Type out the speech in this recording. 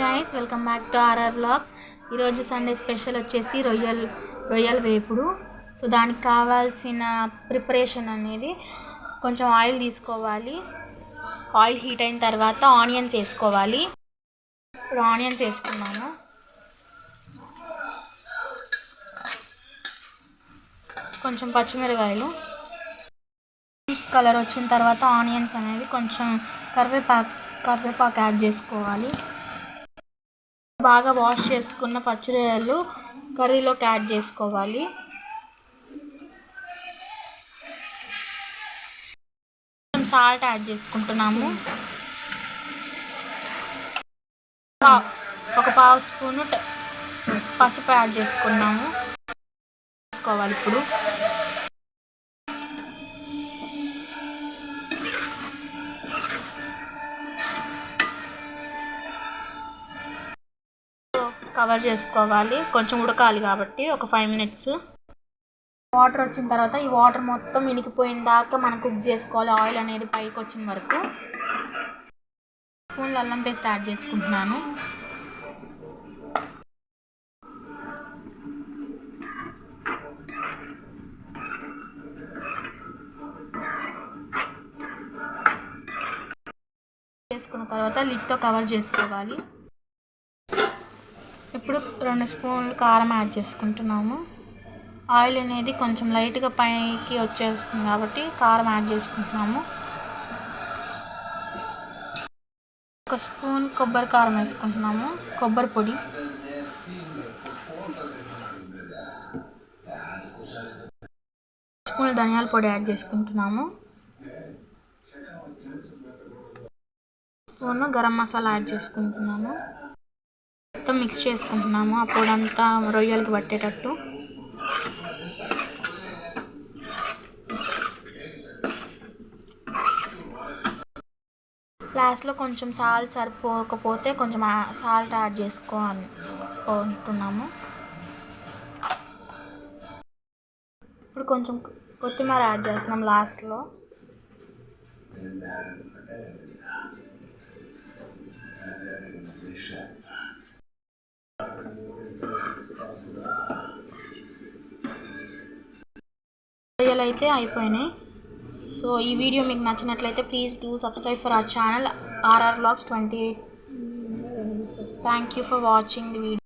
Guys welcome back to RR vlogs. ఈరోజు Sunday special వచ్చేసి రొయ్యల వేపుడు. సో దానికి కావాల్సిన ప్రిపరేషన్ అనేది కొంచెం ఆయిల్ తీసుకోవాలి. ఆయిల్ హీట్ అయిన తర్వాత ఆనియన్స్ వేసుకోవాలి. ఇప్పుడు ఆనియన్స్ వేసుకున్నాను. కొంచెం పచ్చిమిరకాయలు కలర్ వచ్చిన తర్వాత ఆనియన్స్ అనేవి కొంచెం కరివేపాకు యాడ్ చేసుకోవాలి. బాగా వాష్ చేసుకున్న పచ్చిరొయ్యలు కర్రీలోకి యాడ్ చేసుకోవాలి. కొంచెం సాల్ట్ యాడ్ చేసుకుంటున్నాము. ఒక పావు స్పూను పసుపు యాడ్ చేసుకున్నాము. వేసుకోవాలి. ఇప్పుడు కవర్ చేసుకోవాలి. కొంచెం ఉడకాలి కాబట్టి ఒక 5 minutes. వాటర్ వచ్చిన తర్వాత ఈ వాటర్ మొత్తం ఇనికిపోయిన దాకా మనం కుక్ చేసుకోవాలి. ఆయిల్ అనేది పైకి వచ్చిన వరకు. స్పూన్లు అల్లం పేస్ట్ యాడ్ చేసుకుంటున్నాను. చేసుకున్న తర్వాత లిడ్తో కవర్ చేసుకోవాలి. ఇప్పుడు 2 స్పూన్లు కారం యాడ్ చేసుకుంటున్నాము. ఆయిల్ అనేది కొంచెం లైట్గా పైకి వచ్చేస్తుంది కాబట్టి కారం యాడ్ చేసుకుంటున్నాము. 1 స్పూన్ కొబ్బరి కారం వేసుకుంటున్నాము. కొబ్బరి పొడి, స్పూన్ ధనియాల పొడి యాడ్ చేసుకుంటున్నాము. స్పూన్ గరం మసాలా యాడ్ చేసుకుంటున్నాము. మొత్తం మిక్స్ చేసుకుంటున్నాము. ఆ పొడి అంతా రొయ్యలకి పట్టేటట్టు. లాస్ట్లో కొంచెం సాల్ట్ సరిపోకపోతే కొంచెం సాల్ట్ యాడ్ చేసుకుంటున్నాము. ఇప్పుడు కొంచెం కొత్తిమీర యాడ్ చేస్తున్నాం లాస్ట్లో. రొయ్యలు అయితే అయిపోయినాయి. సో ఈ వీడియో మీకు నచ్చినట్లయితే please do subscribe for our channel RR vlogs 28. Thank you for watching the video.